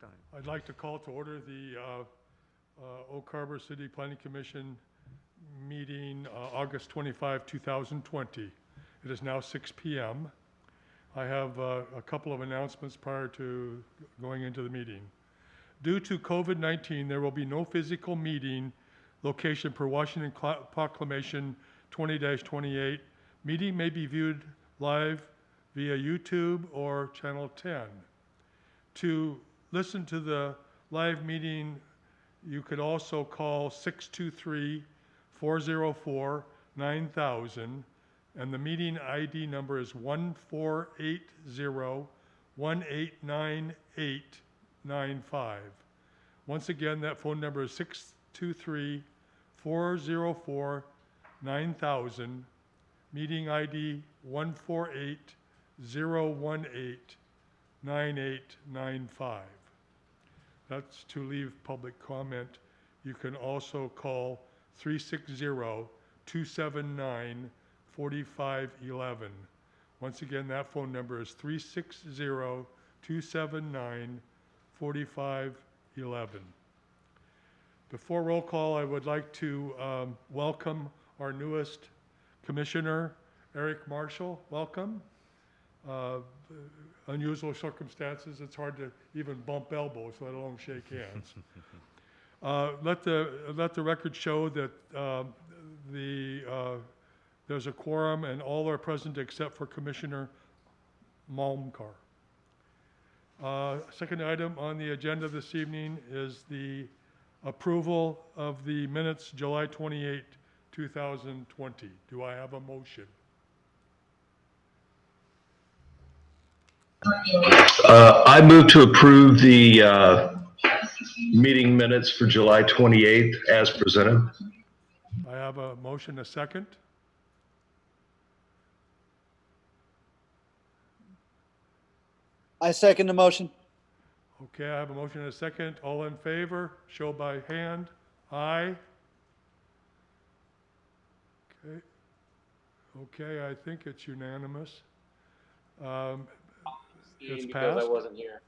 time. I'd like to call to order the Oak Harbor City Planning Commission meeting August 25, 2020. It is now 6 p.m. I have a couple of announcements prior to going into the meeting. Due to COVID-19, there will be no physical meeting location per Washington Proclamation 20-28. Meeting may be viewed live via YouTube or Channel 10. To listen to the live meeting, you could also call 623-404-9000, and the meeting ID number is 1480-189895. Once again, that phone number is 623-404-9000, meeting ID 1480189895. That's to leave public comment. You can also call 360-279-4511. Once again, that phone number is 360-279-4511. Before roll call, I would like to welcome our newest commissioner, Eric Marshall. Welcome. Unusual circumstances, it's hard to even bump elbows, let alone shake hands. Let the record show that there's a quorum and all are present except for Commissioner Malmkar. Second item on the agenda this evening is the approval of the minutes July 28, 2020. Do I have a motion? I move to approve the meeting minutes for July 28th as presented. I have a motion, a second. I second the motion. Okay, I have a motion and a second. All in favor, show by hand. Aye. Okay. Okay, I think it's unanimous. It's because passed. I wasn't here.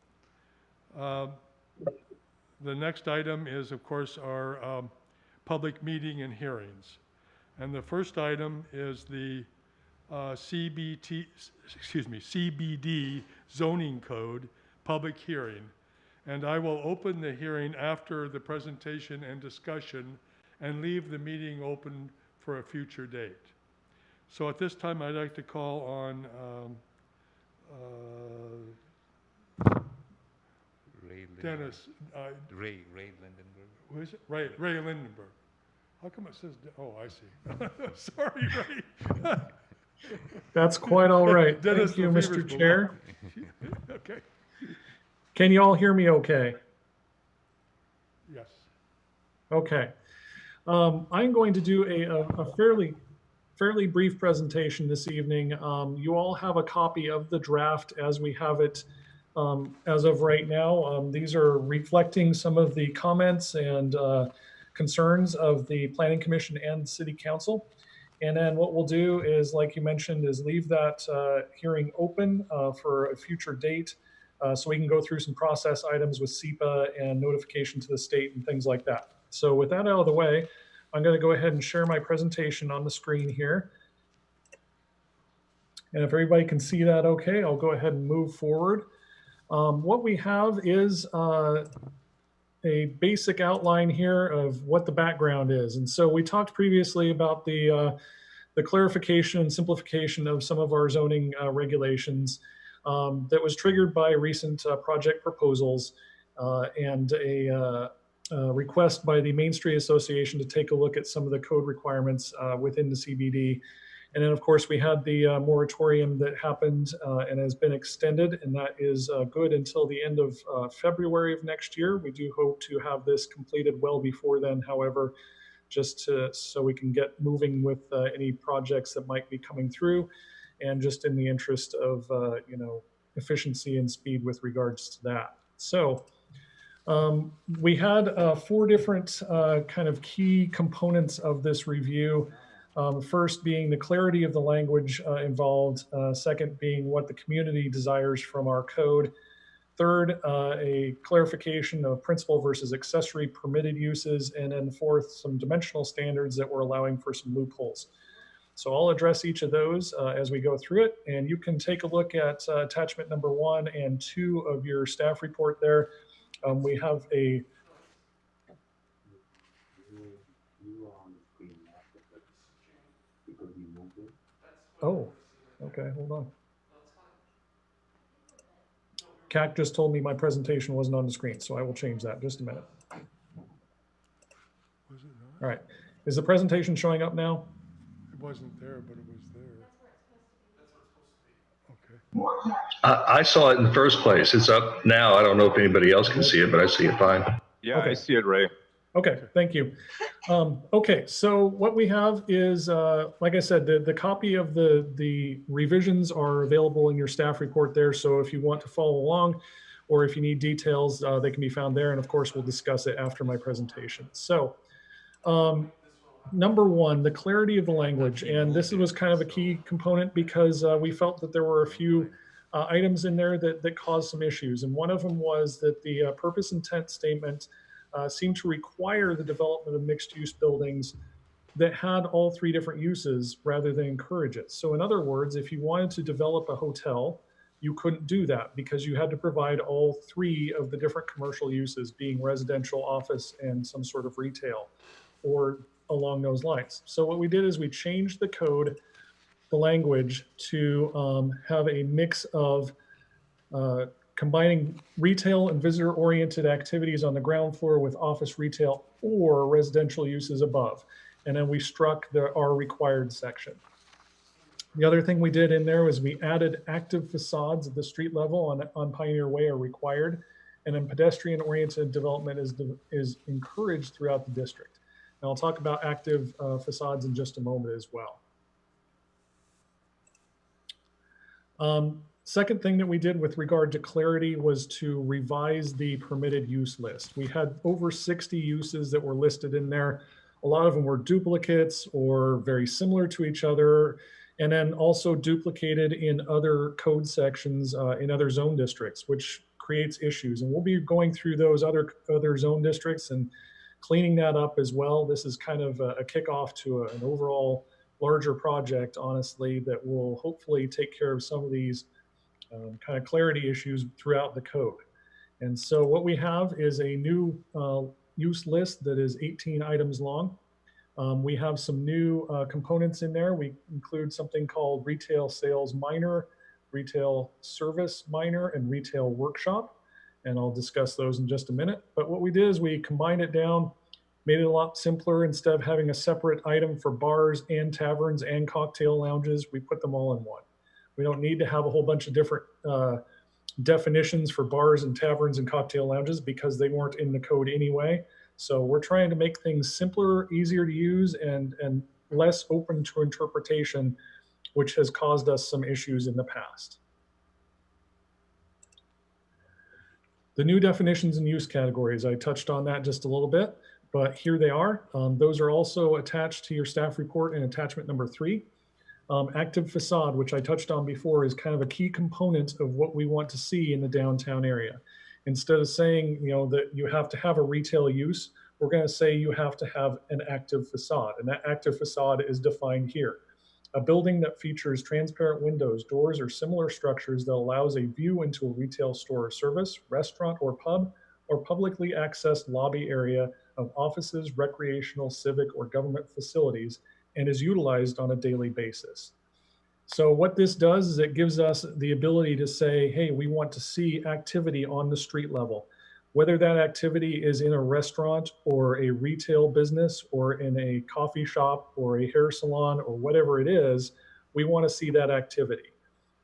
The next item is, of course, our public meeting and hearings. And the first item is the CBD zoning code public hearing. And I will open the hearing after the presentation and discussion and leave the meeting open for a future date. So at this time, I'd like to call on Dennis. Ray Lindenberg. Who is it? Ray Lindenberg. How come it says, oh, I see. Sorry, Ray. That's quite all right. Dennis, Thank you, the Mr. fever's Chair. Okay. Can you all hear me okay? Yes. Okay. I'm going to do a fairly brief presentation this evening. You all have a copy of the draft as we have it as of right now. These are reflecting some of the comments and concerns of the Planning Commission and City Council. And then what we'll do is, like you mentioned, is leave that hearing open for a future date so we can go through some process items with CIPA and notification to the state and things like that. So with that out of the way, I'm going to go ahead and share my presentation on the screen here. And if everybody can see that okay, I'll go ahead and move forward. What we have is a basic outline here of what the background is. And so we talked previously about the clarification and simplification of some of our zoning regulations that was triggered by recent project proposals and a request by the Main Street Association to take a look at some of the code requirements within the CBD. And then, of course, we had the moratorium that happened and has been extended, and that is good until the end of February of next year. We do hope to have this completed well before then, however, just so we can get moving with any projects that might be coming through, and just in the interest of efficiency and speed with regards to that. So we had 4 different kind of key components of this review. First being the clarity of the language involved, second being what the community desires from our code, Third, a clarification of principal versus accessory permitted uses. And then fourth, some dimensional standards that we're allowing for some loopholes. So I'll address each of those as we go through it. And you can take a look at attachment number 1 and 2 of your staff report there. We have a Oh, okay, hold on. CAC just told me my presentation wasn't on the screen, so I will change that. Just a minute. Was it not? All right. Is the presentation showing up now? It wasn't there, but it was there. Okay. I saw it in the first place. It's up now. I don't know if anybody else can see it, but I see it fine. Yeah, Okay. I see it, Ray. Okay, thank you. Okay, so what we have is, like I said, the copy of the revisions are available in your staff report there. So if you want to follow along, or if you need details, they can be found there. And of course, we'll discuss it after my presentation. So number 1, the clarity of the language. And this was kind of a key component because we felt that there were a few items in there that caused some issues. And one of them was that the purpose intent statement seemed to require the development of mixed-use buildings that had all 3 different uses rather than encourage it. So in other words, if you wanted to develop a hotel, you couldn't do that because you had to provide all 3 of the different commercial uses, being residential, office, and some sort of retail, or along those lines. So what we did is we changed the code, the language, to have a mix of combining retail and visitor-oriented activities on the ground floor with office, retail, or residential uses above. And then we struck our required section. The other thing we did in there was we added active facades at the street level on Pioneer Way are required, and then pedestrian-oriented development is encouraged throughout the district. And I'll talk about active facades in just a moment as well. Second thing that we did with regard to clarity was to revise the permitted use list. We had over 60 uses that were listed in there. A lot of them were duplicates or very similar to each other, and then also duplicated in other code sections in other zone districts, which creates issues. And we'll be going through those other zone districts and cleaning that up as well. This is kind of a kickoff to an overall larger project, honestly, that will hopefully take care of some of these kind of clarity issues throughout the code. And so what we have is a new use list that is 18 items long. We have some new components in there. We include something called retail sales minor, retail service minor, and retail workshop. And I'll discuss those in just a minute. But what we did is we combined it down, made it a lot simpler. Instead of having a separate item for bars and taverns and cocktail lounges, we put them all in one. We don't need to have a whole bunch of different definitions for bars and taverns and cocktail lounges because they weren't in the code anyway. So we're trying to make things simpler, easier to use, and less open to interpretation, which has caused us some issues in the past. The new definitions and use categories, I touched on that just a little bit, but here they are. Those are also attached to your staff report in attachment number 3. Active facade, which I touched on before, is kind of a key component of what we want to see in the downtown area. Instead of saying, that you have to have a retail use, we're going to say you have to have an active facade, and that active facade is defined here. A building that features transparent windows, doors, or similar structures that allows a view into a retail store or service, restaurant or pub, or publicly accessed lobby area of offices, recreational, civic, or government facilities, and is utilized on a daily basis. So what this does is it gives us the ability to say, hey, we want to see activity on the street level. Whether that activity is in a restaurant or a retail business or in a coffee shop or a hair salon or whatever it is, we want to see that activity.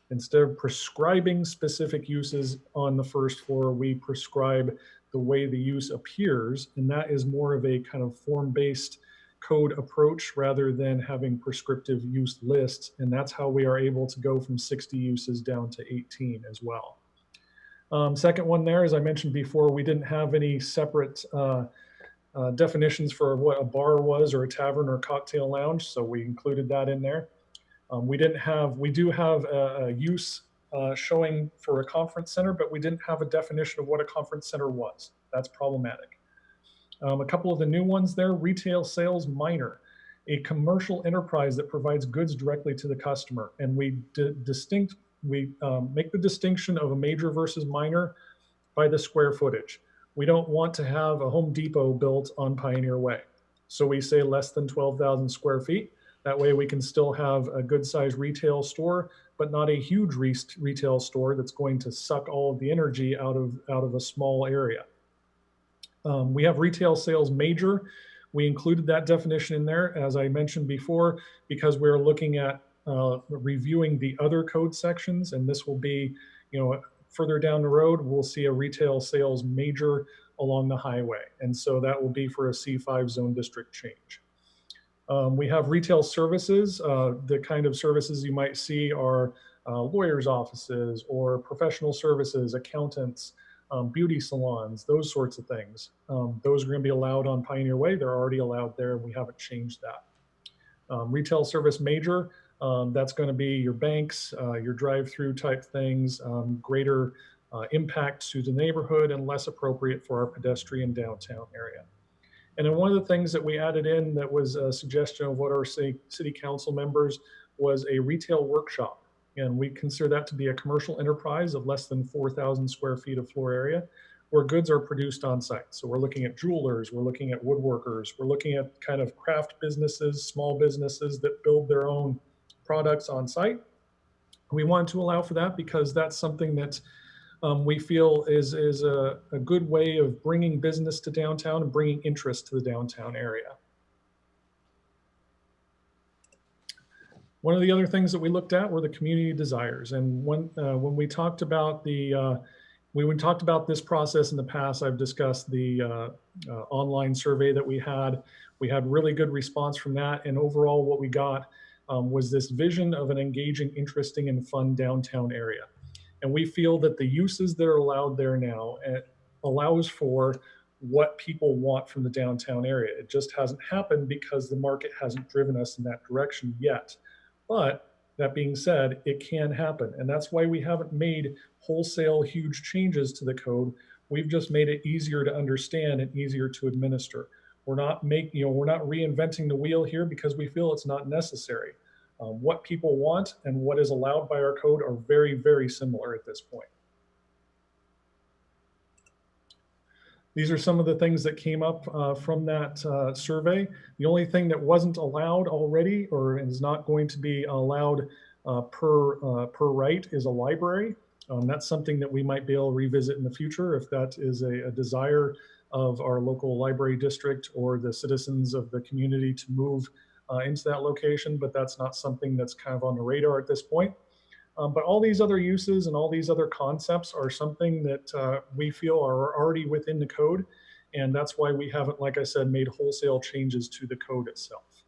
Instead of prescribing specific uses on the first floor, we prescribe the way the use appears, and that is more of a kind of form-based code approach rather than having prescriptive use lists. And that's how we are able to go from 60 uses down to 18 as well. Second one there, as I mentioned before, we didn't have any separate definitions for what a bar was or a tavern or cocktail lounge, so we included that in there. We do have a use showing for a conference center, but we didn't have a definition of what a conference center was. That's problematic. A couple of the new ones there: retail sales minor, a commercial enterprise that provides goods directly to the customer. And we make the distinction of a major versus minor by the square footage. We don't want to have a Home Depot built on Pioneer Way. So we say less than 12,000 square feet. That way we can still have a good sized retail store, but not a huge retail store that's going to suck all of the energy out of a small area. We have retail sales major. We included that definition in there, as I mentioned before, because we're looking at reviewing the other code sections, and this will be, further down the road, we'll see a retail sales major along the highway. And so that will be for a C5 zone district change. We have retail services. The kind of services you might see are lawyers' offices or professional services, accountants, beauty salons, those sorts of things. Those are going to be allowed on Pioneer Way. They're already allowed there, and we haven't changed that. Retail service major, that's going to be your banks, your drive-through type things, greater impact to the neighborhood and less appropriate for our pedestrian downtown area. And then one of the things that we added in that was a suggestion of what our city council members was a retail workshop. And we consider that to be a commercial enterprise of less than 4,000 square feet of floor area where goods are produced on site. So we're looking at jewelers, we're looking at woodworkers, we're looking at kind of craft businesses, small businesses that build their own products on site. We wanted to allow for that because that's something that we feel is a good way of bringing business to downtown and bringing interest to the downtown area. One of the other things that we looked at were the community desires. And when we talked about this process in the past, I've discussed the online survey that we had. We had really good response from that. And overall, what we got was this vision of an engaging, interesting, and fun downtown area. And we feel that the uses that are allowed there now allows for what people want from the downtown area. It just hasn't happened because the market hasn't driven us in that direction yet. But that being said, it can happen. And that's why we haven't made wholesale huge changes to the code. We've just made it easier to understand and easier to administer. We're not reinventing the wheel here because we feel it's not necessary. What people want and what is allowed by our code are very, very similar at this point. These are some of the things that came up from that survey. The only thing that wasn't allowed already or is not going to be allowed per right is a library. That's something that we might be able to revisit in the future if that is a desire of our local library district or the citizens of the community to move into that location, but that's not something that's kind of on the radar at this point. But all these other uses and all these other concepts are something that we feel are already within the code. And that's why we haven't, like I said, made wholesale changes to the code itself.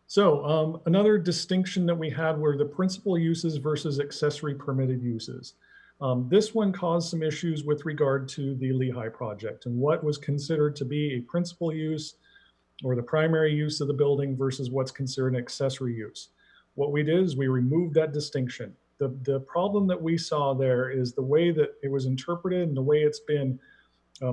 So another distinction that we had were the principal uses versus accessory permitted uses. This one caused some issues with regard to the Lehigh project and what was considered to be a principal use or the primary use of the building versus what's considered an accessory use. What we did is we removed that distinction. The problem that we saw there is the way that it was interpreted and the way it's been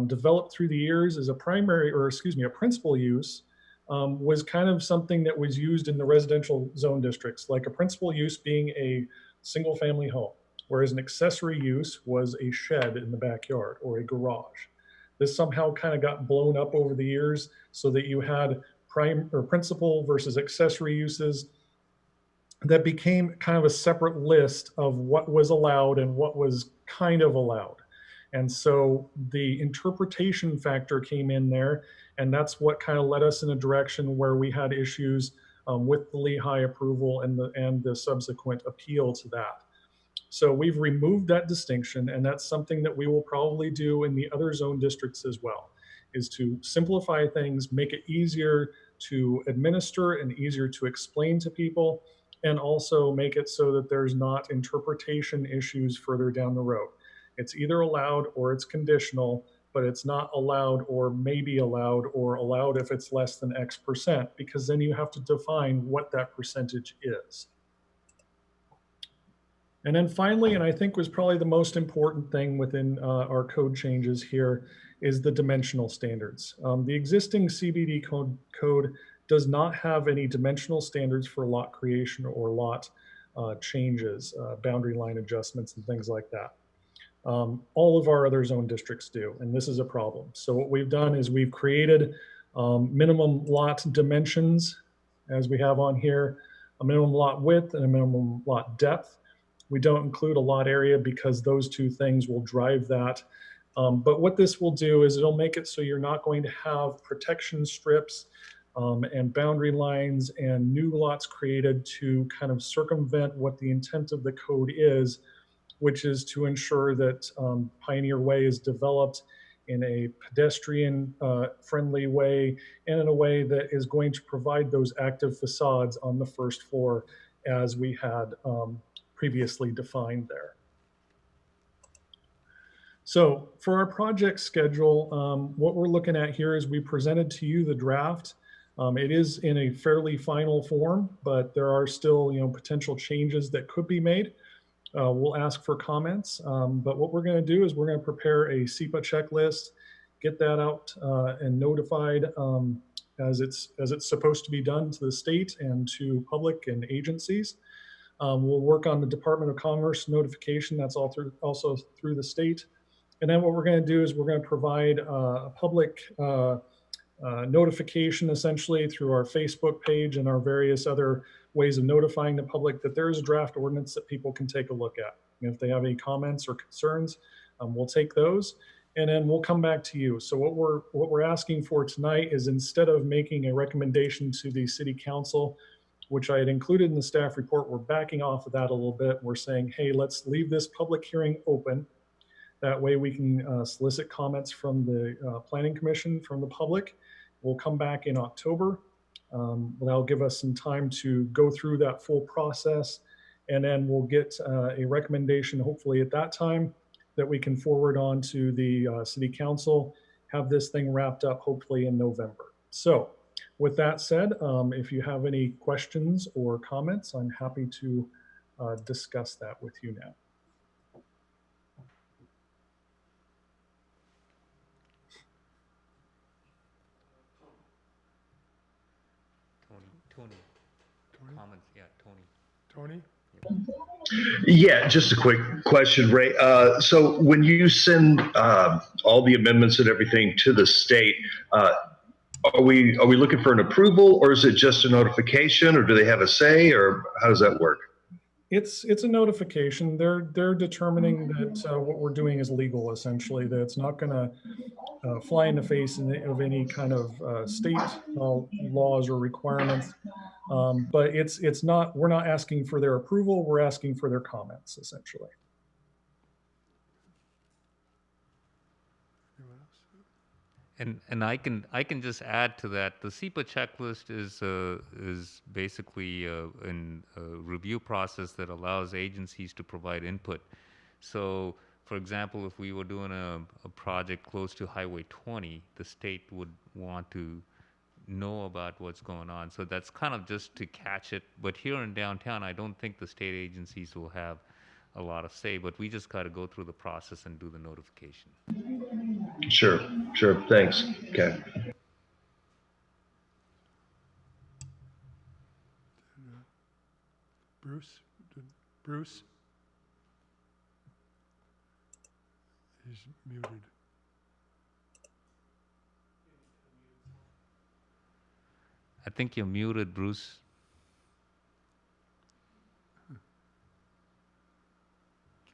developed through the years as a principal use was kind of something that was used in the residential zone districts, like a principal use being a single family home, whereas an accessory use was a shed in the backyard or a garage. This somehow kind of got blown up over the years so that you had principal versus accessory uses that became kind of a separate list of what was allowed and what was kind of allowed. And so the interpretation factor came in there, and that's what kind of led us in a direction where we had issues with the Lehigh approval and the subsequent appeal to that. So we've removed that distinction, and that's something that we will probably do in the other zone districts as well, is to simplify things, make it easier to administer and easier to explain to people, and also make it so that there's not interpretation issues further down the road. It's either allowed or it's conditional, but it's not allowed or maybe allowed or allowed if it's less than X%, because then you have to define what that percentage is. And then finally, and I think was probably the most important thing within our code changes here, is the dimensional standards. The existing CBD code does not have any dimensional standards for lot creation or lot changes, boundary line adjustments and things like that. All of our other zone districts do, and this is a problem. So what we've done is we've created minimum lot dimensions, as we have on here, a minimum lot width and a minimum lot depth. We don't include a lot area because those two things will drive that. But what this will do is it'll make it so you're not going to have protection strips and boundary lines and new lots created to kind of circumvent what the intent of the code is, which is to ensure that Pioneer Way is developed in a pedestrian friendly way and in a way that is going to provide those active facades on the first floor as we had previously defined there. So for our project schedule, what we're looking at here is we presented to you the draft. It is in a fairly final form, but there are still, potential changes that could be made. We'll ask for comments, but what we're going to do is we're going to prepare a CIP checklist, get that out and notified as it's supposed to be done to the state and to public and agencies. We'll work on the Department of Commerce notification. That's also through the state. And then what we're going to do is we're going to provide a public notification essentially through our Facebook page and our various other ways of notifying the public that there is a draft ordinance that people can take a look at. And if they have any comments or concerns, we'll take those and then we'll come back to you. So what we're asking for tonight is, instead of making a recommendation to the city council, which I had included in the staff report, we're backing off of that a little bit. We're saying, hey, let's leave this public hearing open. That way we can solicit comments from the Planning Commission, from the public. We'll come back in October. That'll give us some time to go through that full process. And then we'll get a recommendation, hopefully at that time, that we can forward on to the city council, have this thing wrapped up hopefully in November. So with that said, if you have any questions or comments, I'm happy to discuss that with you now. Tony. Comments, yeah, Tony. Tony? Yeah, just a quick question, Ray. So when you send all the amendments and everything to the state, are we looking for an approval, or is it just a notification, or do they have a say, or how does that work? It's a notification. They're determining that what we're doing is legal, essentially, that it's not going to fly in the face of any kind of state laws or requirements. But it's not, we're not asking for their approval. We're asking for their comments, essentially. And I can just add to that. The CIP checklist is basically a review process that allows agencies to provide input. So, for example, if we were doing a project close to Highway 20, the state would want to know about what's going on. So that's kind of just to catch it. But here in downtown, I don't think the state agencies will have a lot of say, but we just got to go through the process and do the notification. Sure, thanks. Okay. Bruce? He's muted. I think you're muted, Bruce.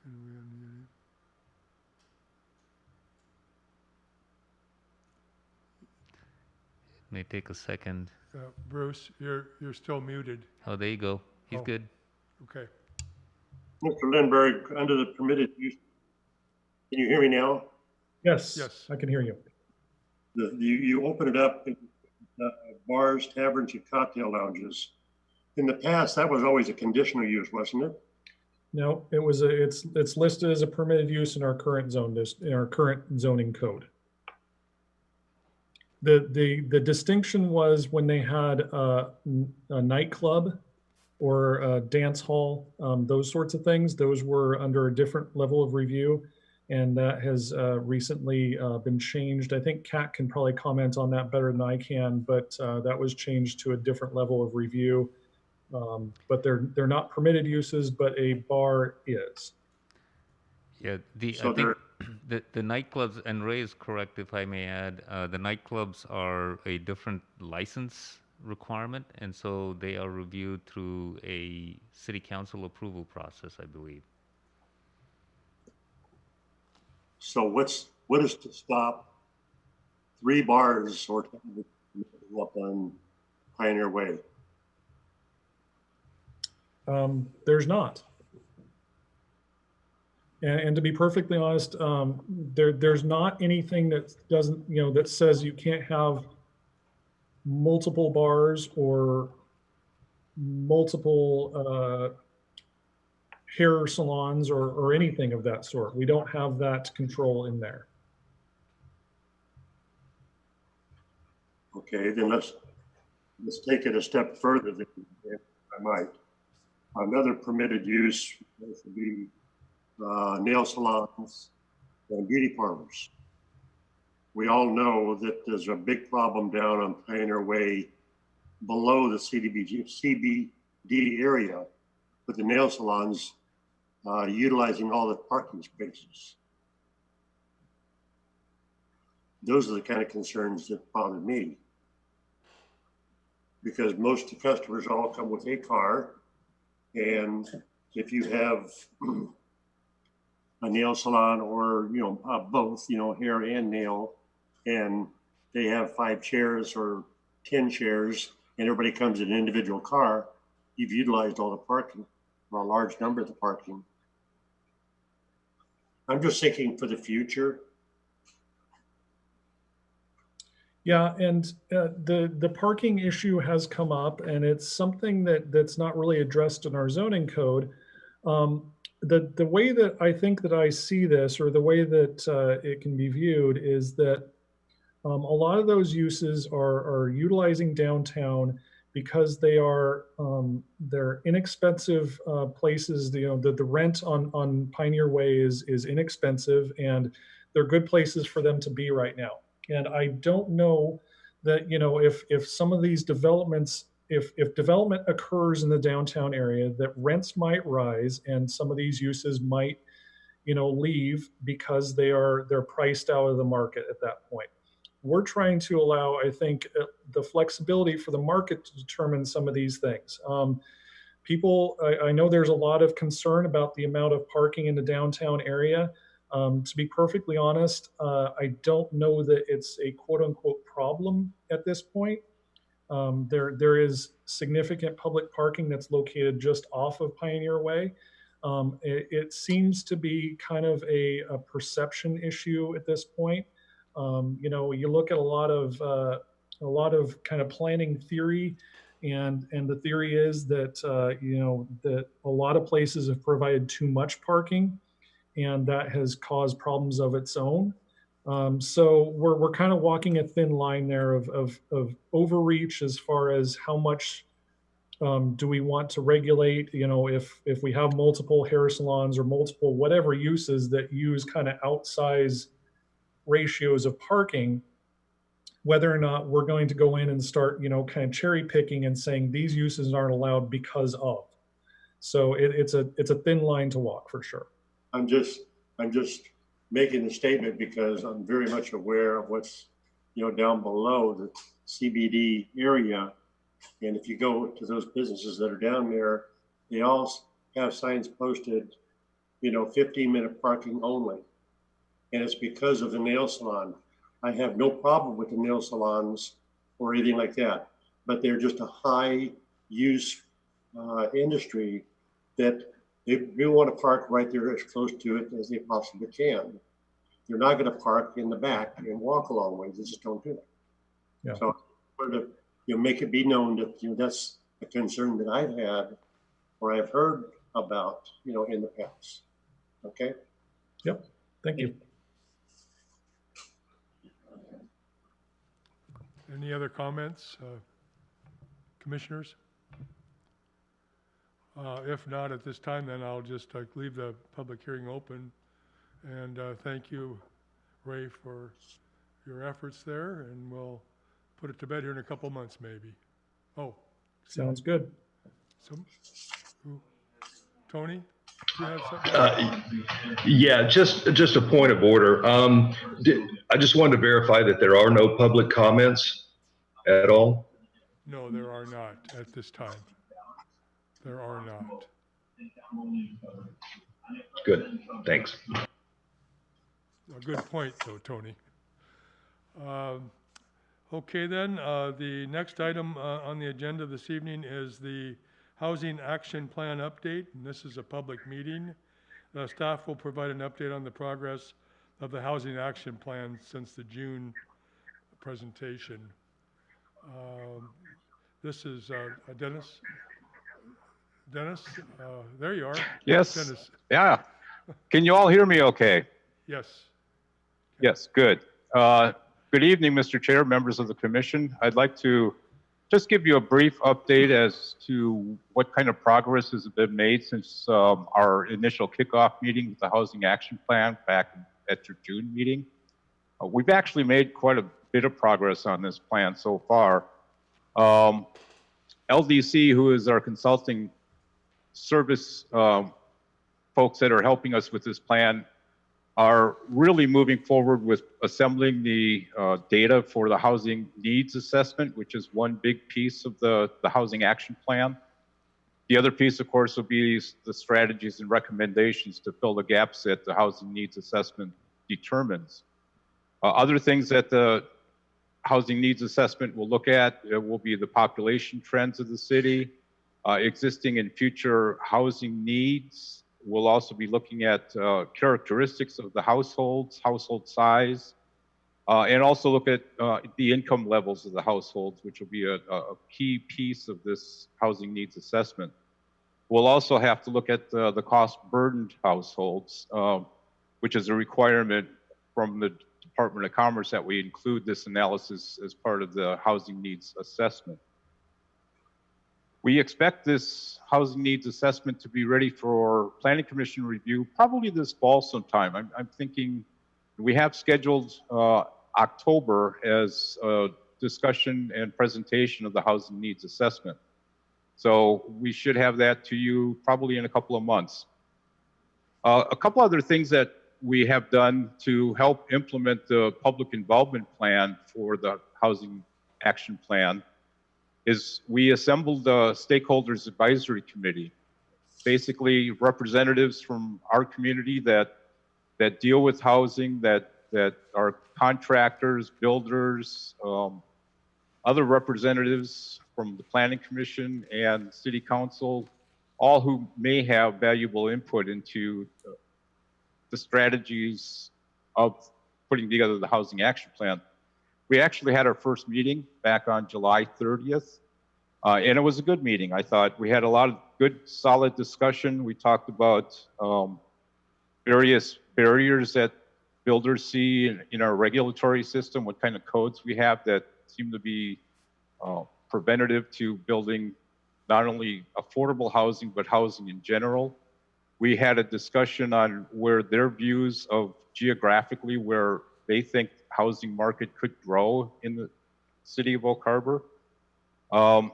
Can we unmute him? May take a second. Bruce, you're still muted. Oh, there you go. He's Oh. good. Okay. Mr. Lindbergh, under the permitted use, can you hear me now? Yes, Yes. I can hear you. You open it up, bars, taverns, and cocktail lounges. In the past, that was always a conditional use, wasn't it? No, it's listed as a permitted use in our current zoning code. The distinction was when they had a nightclub or a dance hall, those sorts of things. Those were under a different level of review, and that has recently been changed. I think Kat can probably comment on that better than I can, but that was changed to a different level of review. But they're not permitted uses, but a bar is. Yeah, I So think there, the nightclubs, and Ray is correct if I may add, the nightclubs are a different license requirement, and so they are reviewed through a city council approval process, I believe. so what is to stop 3 bars or up on Pioneer Way? There's not. And to be perfectly honest, there's not anything that doesn't, that says you can't have multiple bars or multiple hair salons or anything of that sort. We don't have that control in there. Okay, then let's take it a step further, if I might. Another permitted use would be nail salons and beauty parlors. We all know that there's a big problem down on Pioneer Way below the CBD area with the nail salons utilizing all the parking spaces. Those are the kind of concerns that bother me, because most of the customers all come with a car, and if you have a nail salon or both, hair and nail, and they have 5 chairs or 10 chairs, and everybody comes in an individual car, you've utilized all the parking, or a large number of the parking. I'm just thinking for the future. Yeah, and the parking issue has come up, and it's something that's not really addressed in our zoning code. The way that I think that I see this, or the way that it can be viewed, is that a lot of those uses are utilizing downtown because they're inexpensive places. The rent on Pioneer Way is inexpensive, and they're good places for them to be right now. And I don't know that, if some of these developments, if development occurs in the downtown area, that rents might rise and some of these uses might, leave because they're priced out of the market at that point. We're trying to allow, I think, the flexibility for the market to determine some of these things. I know there's a lot of concern about the amount of parking in the downtown area. To be perfectly honest, I don't know that it's a quote unquote problem at this point. There is significant public parking that's located just off of Pioneer Way. It seems to be kind of a perception issue at this point. You look at a lot of kind of planning theory, and the theory is that that a lot of places have provided too much parking, and that has caused problems of its own. So we're kind of walking a thin line there of overreach as far as how much do we want to regulate. If we have multiple hair salons or multiple whatever uses that use kind of outsize ratios of parking, whether or not we're going to go in and start kind of cherry picking and saying these uses aren't allowed because of. So it's a thin line to walk for sure. I'm just making the statement because I'm very much aware of what's down below the CBD area, and if you go to those businesses that are down there, they all have signs posted, 15-minute parking only, and it's because of the nail salon. I have no problem with the nail salons or anything like that, but they're just a high use industry that they do want to park right there as close to it as they possibly can. They're not going to park in the back and walk a long way. They just don't do that. Yeah. So, make it be known that that's a concern that I've had or I've heard about in the past. Okay. Yep. Thank you. Any other comments, commissioners? If not at this time, then I'll just leave the public hearing open. And thank you, Ray, for your efforts there, and we'll put it to bed here in a couple months, maybe. Oh, Sounds good. so, Tony, do you have something? Yeah, just a point of order. I just wanted to verify that there are no public comments at all. No, there are not at this time. There are not. Good, thanks. A good point, though, Tony. Okay, then, the next item on the agenda this evening is the Housing Action Plan update, and this is a public meeting. Staff will provide an update on the progress of the Housing Action Plan since the June presentation. This is Dennis. Dennis, there you are. Yes. Dennis, Yeah. Can you all hear me okay? yes. Yes, good. Good evening, Mr. Chair, members of the commission. I'd like to just give you a brief update as to what kind of progress has been made since our initial kickoff meeting with the Housing Action Plan back at your June meeting. We've actually made quite a bit of progress on this plan so far. LDC, who is our consulting service folks that are helping us with this plan, are really moving forward with assembling the data for the housing needs assessment, which is one big piece of the housing action plan. The other piece, of course, will be the strategies and recommendations to fill the gaps that the housing needs assessment determines. Other things that the housing needs assessment will look at will be the population trends of the city, existing and future housing needs. We'll also be looking at characteristics of the households, household size, and also look at the income levels of the households, which will be a key piece of this housing needs assessment. We'll also have to look at the cost-burdened households, which is a requirement from the Department of Commerce that we include this analysis as part of the housing needs assessment. We expect this housing needs assessment to be ready for Planning Commission review probably this fall sometime. I'm thinking we have scheduled October as a discussion and presentation of the housing needs assessment. So we should have that to you probably in a couple of months. A couple other things that we have done to help implement the public involvement plan for the housing action plan is we assembled the stakeholders advisory committee, basically representatives from our community that deal with housing, that are contractors, builders, other representatives from the Planning Commission and City Council, all who may have valuable input into the strategies of putting together the housing action plan. We actually had our first meeting back on July 30th, and it was a good meeting. I thought we had a lot of good, solid discussion. We talked about various barriers that builders see in our regulatory system, what kind of codes we have that seem to be preventative to building not only affordable housing, but housing in general. We had a discussion on where their views of geographically where they think housing market could grow in the city of Oak Harbor. And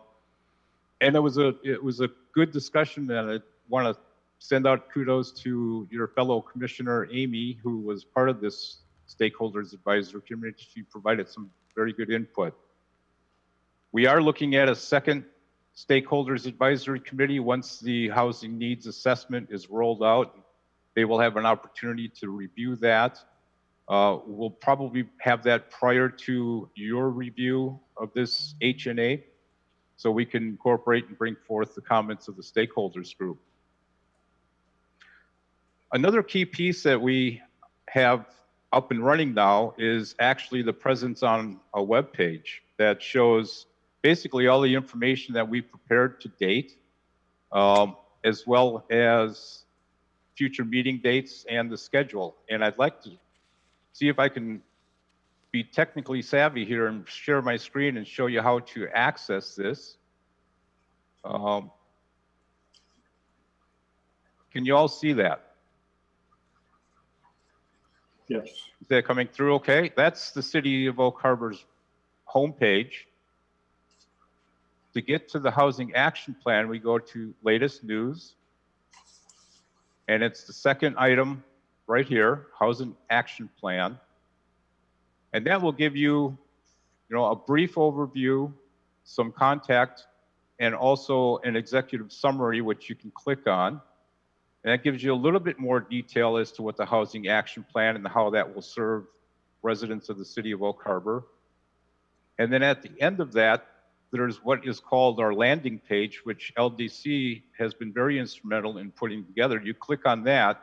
it was a good discussion, and I want to send out kudos to your fellow commissioner, Amy, who was part of this stakeholders advisory committee. She provided some very good input. We are looking at a second stakeholders advisory committee. Once the housing needs assessment is rolled out, they will have an opportunity to review that. We'll probably have that prior to your review of this HNA, so we can incorporate and bring forth the comments of the stakeholders group. Another key piece that we have up and running now is actually the presence on a web page that shows basically all the information that we've prepared to date, as well as future meeting dates and the schedule. And I'd like to see if I can be technically savvy here and share my screen and show you how to access this. Can you all see that? Yes. Is that coming through okay? That's the City of Oak Harbor's homepage. To get to the Housing Action Plan, we go to latest news. And it's the second item right here, Housing Action Plan. And that will give you, a brief overview, some contact, and also an executive summary, which you can click on. And that gives you a little bit more detail as to what the Housing Action Plan and how that will serve residents of the City of Oak Harbor. And then at the end of that, there's what is called our landing page, which LDC has been very instrumental in putting together. You click on that,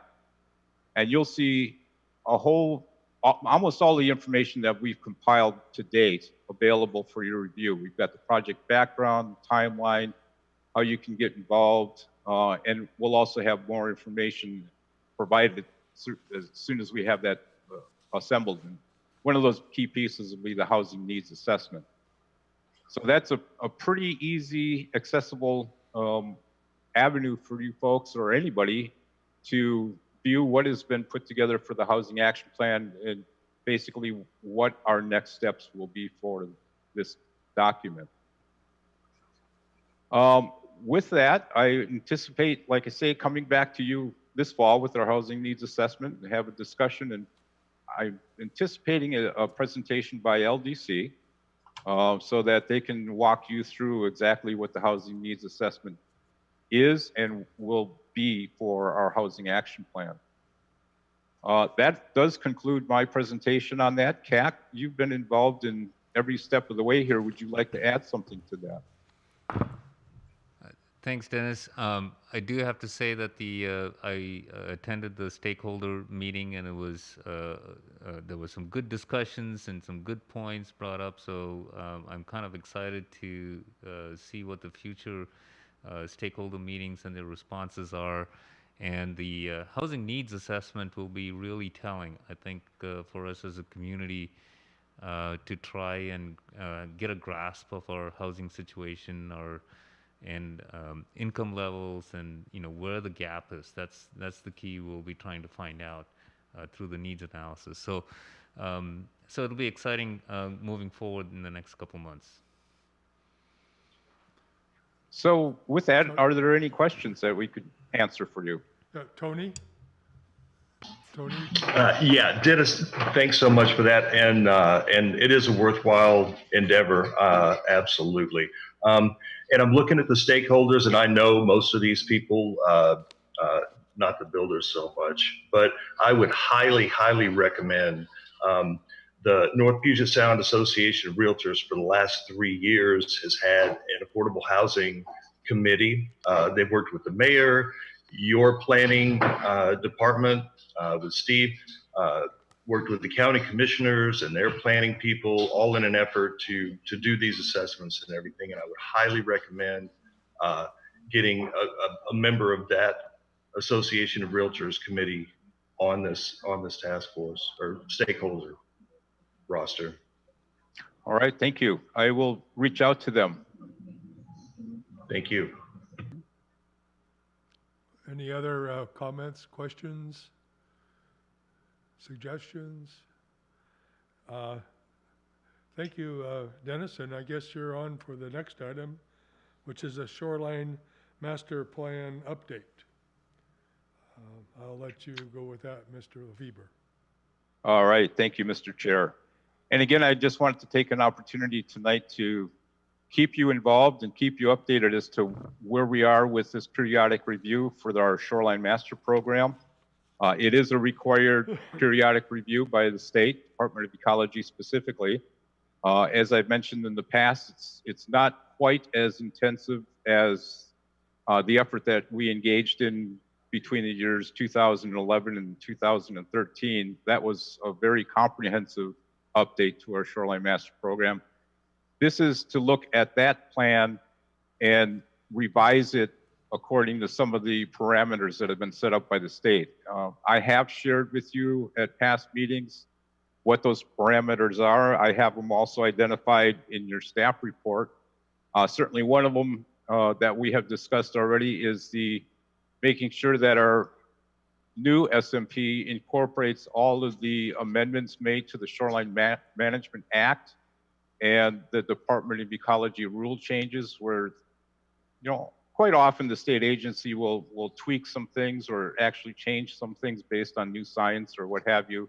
and you'll see almost all the information that we've compiled to date available for your review. We've got the project background, timeline, how you can get involved, and we'll also have more information provided as soon as we have that assembled. And one of those key pieces will be the housing needs assessment. So that's a pretty easy, accessible avenue for you folks or anybody to view what has been put together for the Housing Action Plan and basically what our next steps will be for this document. With that, I anticipate, like I say, coming back to you this fall with our housing needs assessment and have a discussion. And I'm anticipating a presentation by LDC so that they can walk you through exactly what the housing needs assessment is and will be for our housing action plan. That does conclude my presentation on that. Kat, you've been involved in every step of the way here. Would you like to add something to that? Thanks, Dennis. I do have to say that I attended the stakeholder meeting, and it was there were some good discussions and some good points brought up. So I'm kind of excited to see what the future stakeholder meetings and their responses are. And the housing needs assessment will be really telling, I think, for us as a community to try and get a grasp of our housing situation, and income levels, and where the gap is. That's the key we'll be trying to find out through the needs analysis. So it'll be exciting moving forward in the next couple months. So with that, are there any questions that we could answer for you? Tony? Tony? Yeah, Dennis, thanks so much for that. And it is a worthwhile endeavor, absolutely. And I'm looking at the stakeholders, and I know most of these people, not the builders so much, but I would highly, highly recommend the North Puget Sound Association of Realtors for the last 3 years has had an affordable housing committee. They've worked with the mayor, your planning department with Steve, worked with the county commissioners and their planning people, all in an effort to do these assessments and everything. And I would highly recommend getting a member of that Association of Realtors committee on this task force or stakeholder roster. All right, thank you. I will reach out to them. Thank you. Any other comments, questions, suggestions? Thank you, Dennis, and I guess you're on for the next item, which is a Shoreline Master Plan update. I'll let you go with that, Mr. Weber. All right, thank you, Mr. Chair. And again, I just wanted to take an opportunity tonight to keep you involved and keep you updated as to where we are with this periodic review for our Shoreline Master Program. It is a required periodic review by the state, Department of Ecology specifically. As I've mentioned in the past, it's not quite as intensive as the effort that we engaged in between the years 2011 and 2013. That was a very comprehensive update to our Shoreline Master Program. This is to look at that plan and revise it according to some of the parameters that have been set up by the state. I have shared with you at past meetings what those parameters are. I have them also identified in your staff report. Certainly one of them that we have discussed already is the making sure that our new SMP incorporates all of the amendments made to the Shoreline Management Act and the Department of Ecology rule changes where, quite often the state agency will tweak some things or actually change some things based on new science or what have you.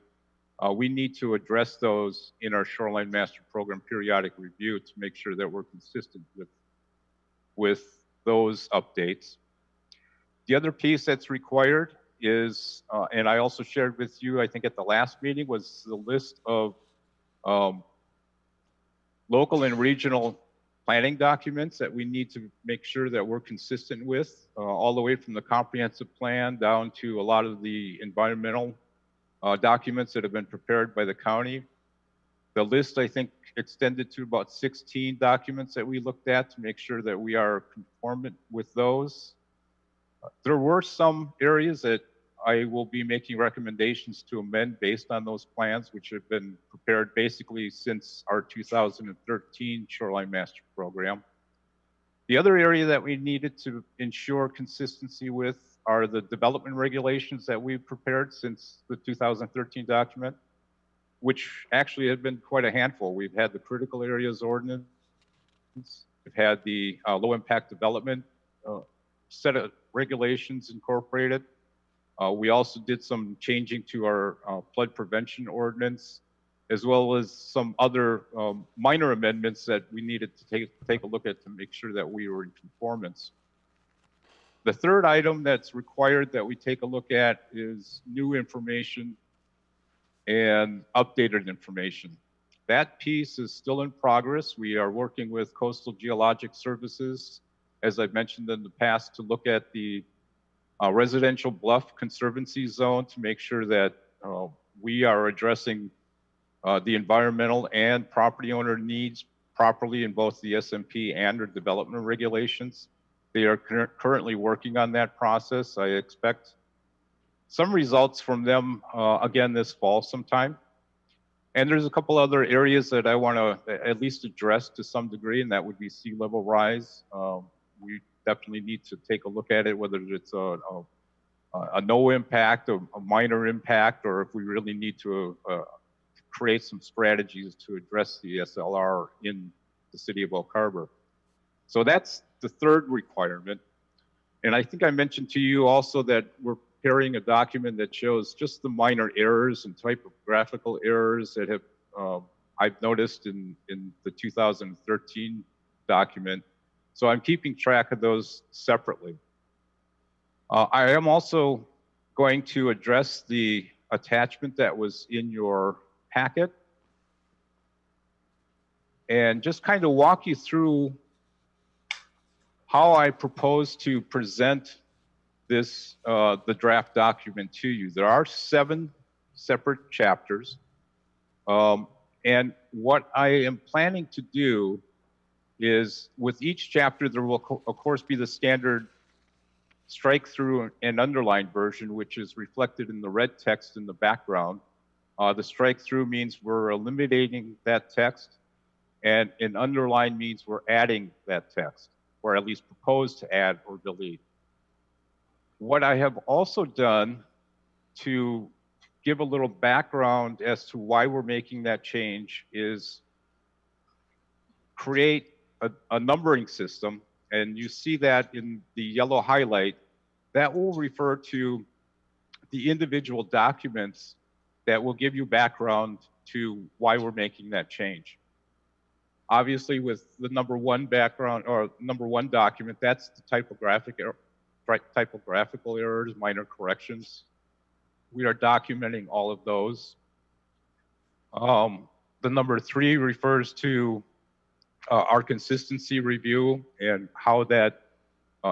We need to address those in our Shoreline Master Program periodic review to make sure that we're consistent with those updates. The other piece that's required is, and I also shared with you, I think at the last meeting, was the list of local and regional planning documents that we need to make sure that we're consistent with, all the way from the comprehensive plan down to a lot of the environmental documents that have been prepared by the county. The list, I think, extended to about 16 documents that we looked at to make sure that we are conformant with those. There were some areas that I will be making recommendations to amend based on those plans, which have been prepared basically since our 2013 Shoreline Master Program. The other area that we needed to ensure consistency with are the development regulations that we've prepared since the 2013 document, which actually have been quite a handful. We've had the critical areas ordinance, we've had the low impact development set of regulations incorporated. We also did some changing to our flood prevention ordinance, as well as some other minor amendments that we needed to take a look at to make sure that we were in conformance. The third item that's required that we take a look at is new information and updated information. That piece is still in progress. We are working with Coastal Geologic Services, as I've mentioned in the past, to look at the residential bluff conservancy zone to make sure that we are addressing the environmental and property owner needs properly in both the SMP and our development regulations. They are currently working on that process. I expect some results from them again this fall sometime. And there's a couple other areas that I want to at least address to some degree, and that would be sea level rise. We definitely need to take a look at it, whether it's a no impact, a minor impact, or if we really need to create some strategies to address the SLR in the city of Oak Harbor. So that's the third requirement. And I think I mentioned to you also that we're preparing a document that shows just the minor errors and typographical errors that have I've noticed in the 2013 document. So I'm keeping track of those separately. I am also going to address the attachment that was in your packet and just kind of walk you through how I propose to present this, the draft document to you. There are 7 separate chapters. And what I am planning to do is with each chapter, there will of course be the standard strike through and underline version, which is reflected in the red text in the background. The strike through means we're eliminating that text, and an underline means we're adding that text, or at least propose to add or delete. What I have also done to give a little background as to why we're making that change is create a numbering system, and you see that in the yellow highlight. That will refer to the individual documents that will give you background to why we're making that change. Obviously, with the number 1 background or number 1 document, that's the typographical errors, minor corrections. We are documenting all of those. The number 3 refers to our consistency review and how that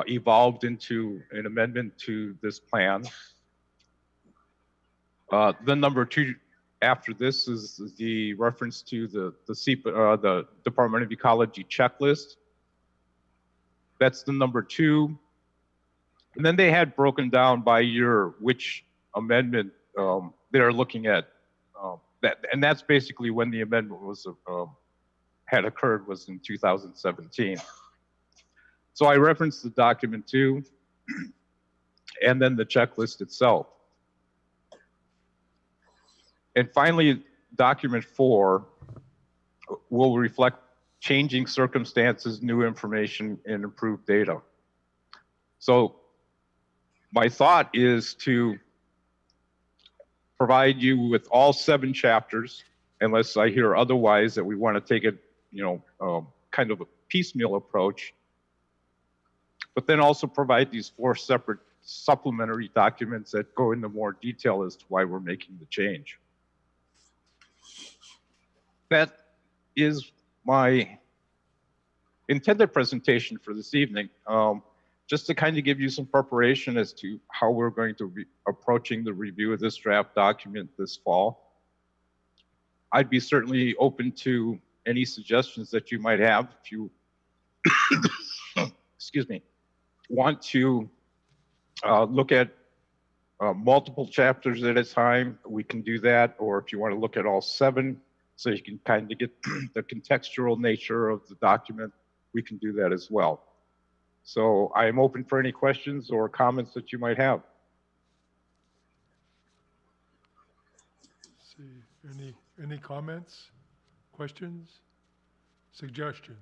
evolved into an amendment to this plan. The number 2 after this is the reference to the CIP, the Department of Ecology checklist. That's the number 2. And then they had broken down by year which amendment they're looking at. And that's basically when the amendment was had occurred, was in 2017. So I referenced the document 2. and then the checklist itself. And finally, document 4 will reflect changing circumstances, new information, and improved data. So my thought is to provide you with all 7 chapters, unless I hear otherwise that we want to take it, kind of a piecemeal approach, but then also provide these 4 separate supplementary documents that go into more detail as to why we're making the change. That is my intended presentation for this evening. Just to kind of give you some preparation as to how we're going to be approaching the review of this draft document this fall. I'd be certainly open to any suggestions that you might have if you, excuse me, want to look at multiple chapters at a time, we can do that. Or if you want to look at all 7, so you can kind of get the contextual nature of the document, we can do that as well. So I am open for any questions or comments that you might have. Let's see, any comments, questions, suggestions?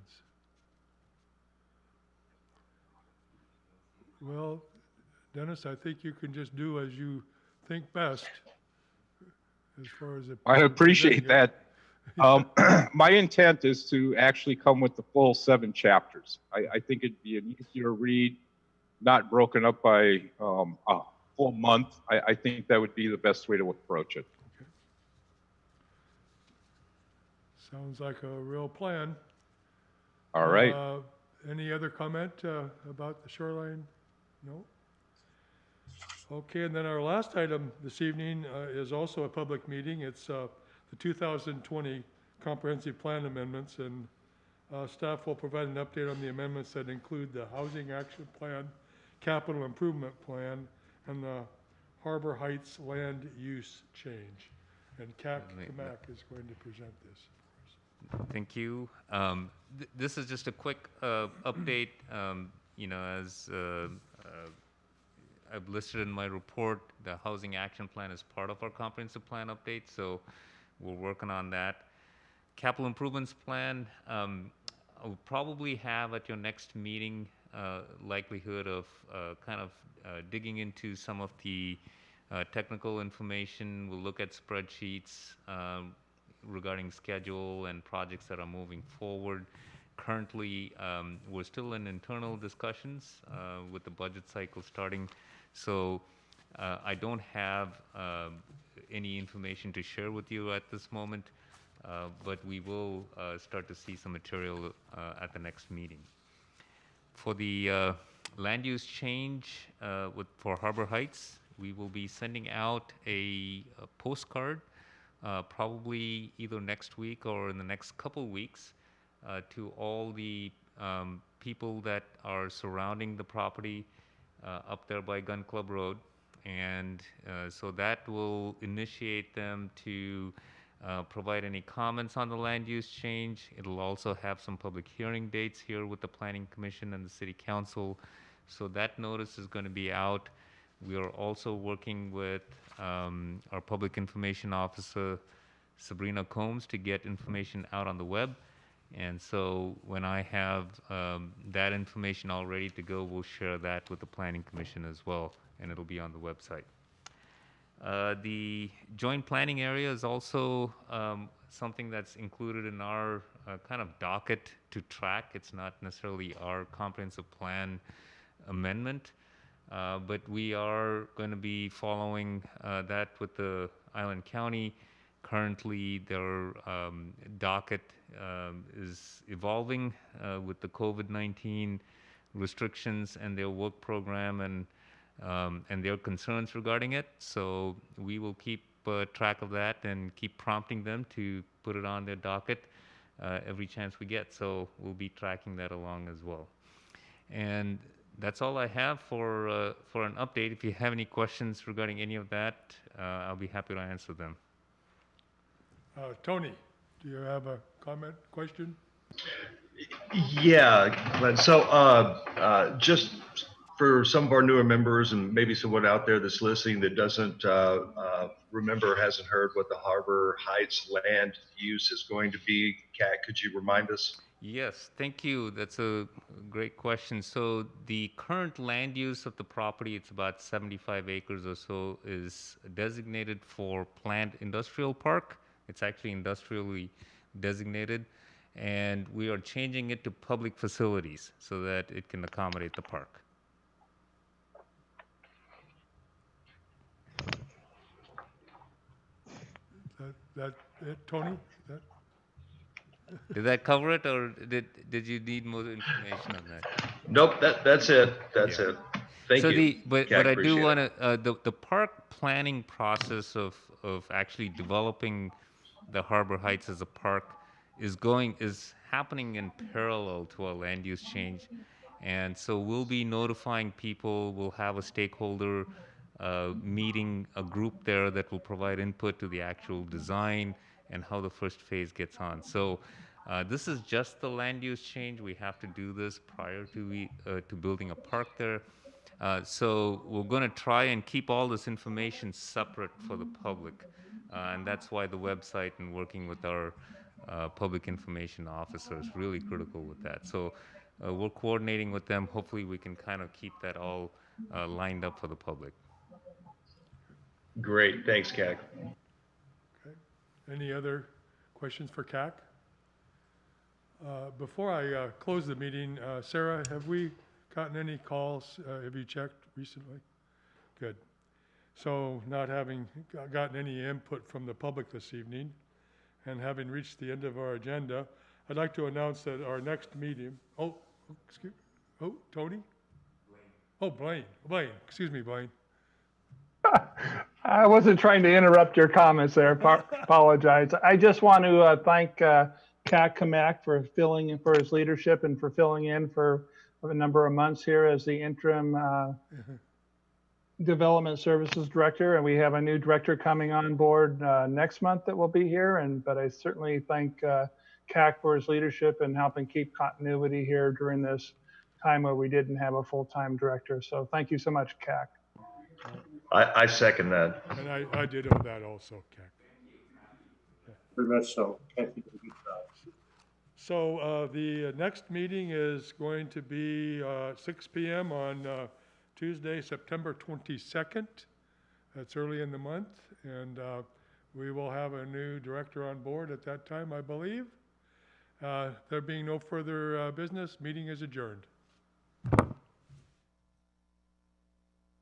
Well, Dennis, I think you can just do as you think best as far as I appreciate that. My intent is to actually come with the full 7 chapters. I think it'd be an easier read, not broken up by a full month. I think that would be the best way to approach it. Okay. Sounds like a real plan. All right. Any other comment about the shoreline? No? Okay, and then our last item this evening is also a public meeting. It's the 2020 Comprehensive Plan Amendments, and staff will provide an update on the amendments that include the Housing Action Plan, Capital Improvement Plan, and the Harbor Heights Land Use Change. And Kamak is going to present this. Thank you. This is just a quick update. As I've listed in my report, the Housing Action Plan is part of our comprehensive plan update, so we're working on that. Capital Improvements Plan, I'll probably have at your next meeting likelihood of digging into some of the technical information. We'll look at spreadsheets regarding schedule and projects that are moving forward. Currently, we're still in internal discussions with the budget cycle starting, so I don't have any information to share with you at this moment, but we will start to see some material at the next meeting. For the land use change for Harbor Heights, we will be sending out a postcard probably either next week or in the next couple weeks to all the people that are surrounding the property up there by Gun Club Road. And so that will initiate them to provide any comments on the land use change. It'll also have some public hearing dates here with the Planning Commission and the City Council. So that notice is going to be out. We are also working with our Public Information Officer, Sabrina Combs, to get information out on the web. And so when I have that information all ready to go, we'll share that with the Planning Commission as well, and it'll be on the website. The joint planning area is also something that's included in our kind of docket to track. It's not necessarily our comprehensive plan amendment, but we are going to be following that with the Island County. Currently, their docket is evolving with the COVID-19 restrictions and their work program and their concerns regarding it. So we will keep track of that and keep prompting them to put it on their docket every chance we get. So we'll be tracking that along as well. And that's all I have for an update. If you have any questions regarding any of that, I'll be happy to answer them. Tony, do you have a comment, question? Yeah, Glenn. So just for some of our newer members and maybe someone out there that's listening that doesn't remember, hasn't heard what the Harbor Heights land use is going to be, Kat, could you remind us? Yes, thank you. That's a great question. So the current land use of the property, it's about 75 acres or so, is designated for planned industrial park. It's actually industrially designated, and we are changing it to public facilities so that it can accommodate the park. That it, Tony? That, Did that cover it, or did you need more information on that? Nope, that's it. That's Yeah. it. Thank So you. but Kat, I do appreciate want it. to the park planning process of actually developing the Harbor Heights as a park is happening in parallel to our land use change, and so we'll be notifying people. We'll have a stakeholder meeting, a group there that will provide input to the actual design and how the first phase gets on. So. This is just the land use change. We have to do this prior to building a park there. So we're going to try and keep all this information separate for the public. And that's why the website and working with our public information officer is really critical with that. So we're coordinating with them. Hopefully we can kind of keep that all lined up for the public. Great. Thanks, Kat. okay. Any other questions for CAC? Before I close the meeting, Sarah, have we gotten any calls? Have you checked recently? Good. So not having gotten any input from the public this evening and having reached the end of our agenda, I'd like to announce that our next meeting, Tony? Blaine, excuse me, Blaine. I wasn't trying to interrupt your comments there. Apologize. I just want to thank Kat Kamak for filling in for his leadership and for filling in for a number of months here as the interim development services director. And we have a new director coming on board next month that will be here. But I certainly thank Kat for his leadership and helping keep continuity here during this time where we didn't have a full-time director. So thank you so much, Kat. I second that. And I did owe that also, CAC. Very much so. Thank you. Good job. So the next meeting is going to be 6 p.m. on Tuesday, September 22nd. That's early in the month. And we will have a new director on board at that time, I believe. There being no further business, meeting is adjourned.